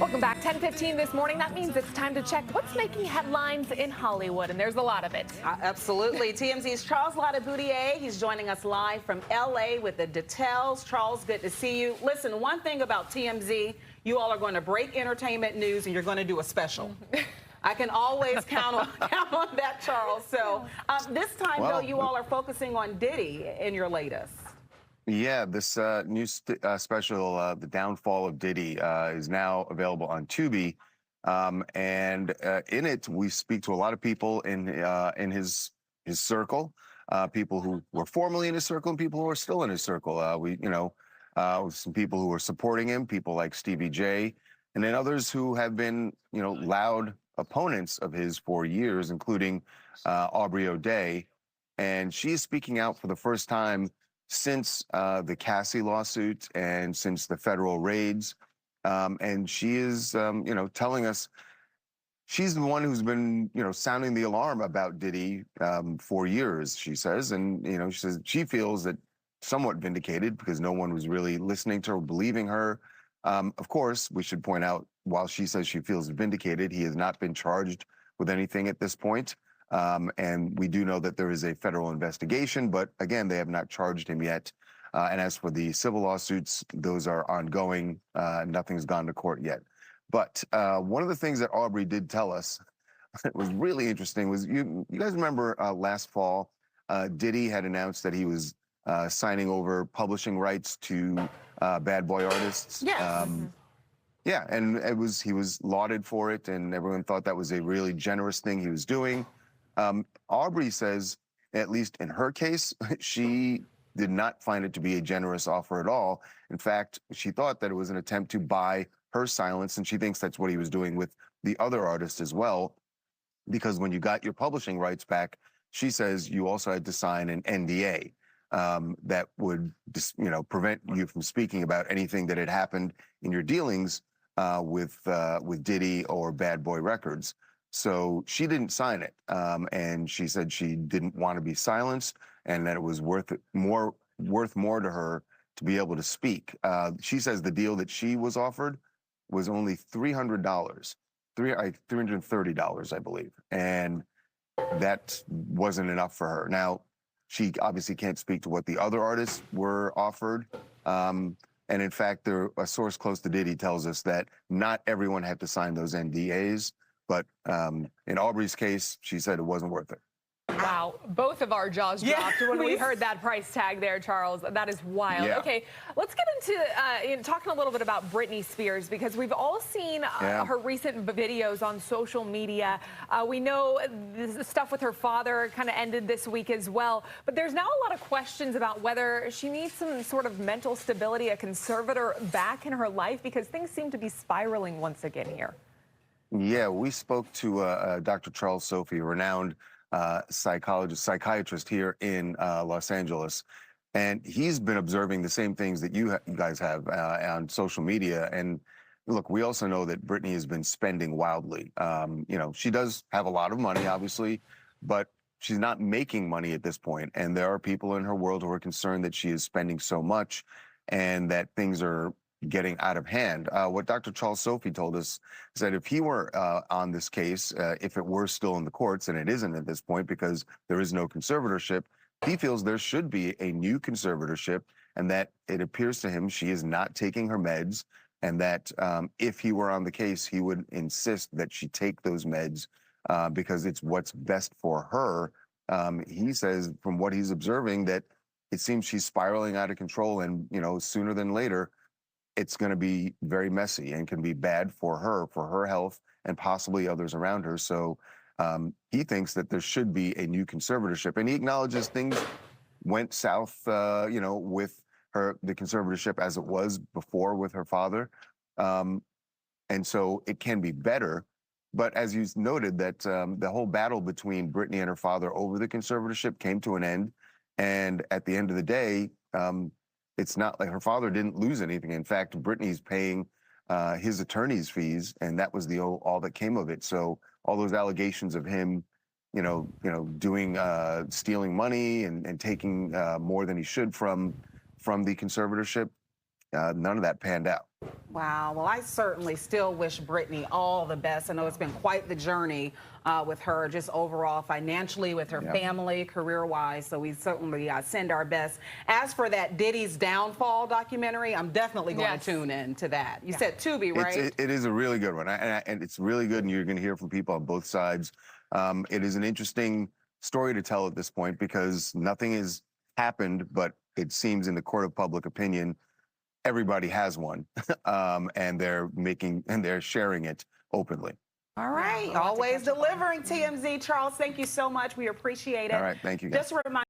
Welcome back. 10:15 this morning. That means it's time to check what's making headlines in Hollywood, and there's a lot of it. Absolutely. TMZ's Charles Boudier. He's joining us live from L.A. with the details. Charles, good to see you. Listen, one thing about TMZ, you all are going to break entertainment news, and you're going to do a special. I can always count on that, Charles. So this time, though, you all are focusing on Diddy in your latest. Yeah, this new special, The Downfall of Diddy, is now available on Tubi. And in it, we speak to a lot of people in his circle, people who were formerly in his circle and people who are still in his circle. Some people who are supporting him, people like Stevie J, and then others who have been, loud opponents of his for years, including Aubrey O'Day. And she is speaking out for the first time since the Cassie lawsuit and since the federal raids. And she is, telling us she's the one who's been, sounding the alarm about Diddy for years, she says. And, she says she feels that somewhat vindicated because no one was really listening to her, believing her. Of course, we should point out, while she says she feels vindicated, he has not been charged with anything at this point. And we do know that there is a federal investigation, but again, they have not charged him yet. And as for the civil lawsuits, those are ongoing. Nothing's gone to court yet. But one of the things that Aubrey did tell us that was really interesting was, you guys remember last fall, Diddy had announced that he was signing over publishing rights to bad boy artists. Yes. Yeah, and he was lauded for it, and everyone thought that was a really generous thing he was doing. Aubrey says, at least in her case, she did not find it to be a generous offer at all. In fact, she thought that it was an attempt to buy her silence, and she thinks that's what he was doing with the other artists as well, because when you got your publishing rights back, she says you also had to sign an NDA that would, prevent you from speaking about anything that had happened in your dealings with Diddy or Bad Boy Records. So she didn't sign it, and she said she didn't want to be silenced, and that it was worth more to her to be able to speak. She says the deal that she was offered was only $300, $330, I believe, and that wasn't enough for her. Now, she obviously can't speak to what the other artists were offered. And in fact, a source close to Diddy tells us that not everyone had to sign those NDAs. But in Aubrey's case, she said it wasn't worth it. Wow. Both of our jaws dropped when we heard that price tag there, Charles. That is wild. Yeah. Okay, let's get into talking a little bit about Britney Spears, because we've all seen her recent videos on social media. We know the stuff with her father kind of ended this week as well. But there's now a lot of questions about whether she needs some sort of mental stability, a conservator back in her life, because things seem to be spiraling once again here. Yeah, we spoke to Dr. Charles Sophie, a renowned psychiatrist here in Los Angeles. And he's been observing the same things that you guys have on social media. And look, we also know that Britney has been spending wildly. She does have a lot of money, obviously, but she's not making money at this point. And there are people in her world who are concerned that she is spending so much and that things are getting out of hand. What Dr. Charles Sophie told us is that if he were on this case, if it were still in the courts, and it isn't at this point because there is no conservatorship, he feels there should be a new conservatorship, and that it appears to him she is not taking her meds, and that if he were on the case, he would insist that she take those meds because it's what's best for her. He says, from what he's observing, that it seems she's spiraling out of control, and sooner than later, it's going to be very messy and can be bad for her health, and possibly others around her. So he thinks that there should be a new conservatorship, and he acknowledges things went south, with the conservatorship as it was before with her father. And so it can be better. But as you noted, that the whole battle between Britney and her father over the conservatorship came to an end. And at the end of the day, it's not like her father didn't lose anything. In fact, Britney's paying his attorney's fees, and that was all that came of it. So all those allegations of him, doing stealing money and taking more than he should from the conservatorship, none of that panned out. Wow. Well, I certainly still wish Britney all the best. I know it's been quite the journey with her, just overall financially, with her family, career-wise. So we certainly send our best. As for that Diddy's Downfall documentary, I'm definitely going to tune in to that. You said Tubi, right? It is a really good one, and it's really good, and you're going to hear from people on both sides. It is an interesting story to tell at this point because nothing has happened, but it seems in the court of public opinion, everybody has one, and they're sharing it openly. All right. Always delivering, TMZ. Charles, thank you so much. We appreciate it. All right. Thank you, guys. Just a reminder.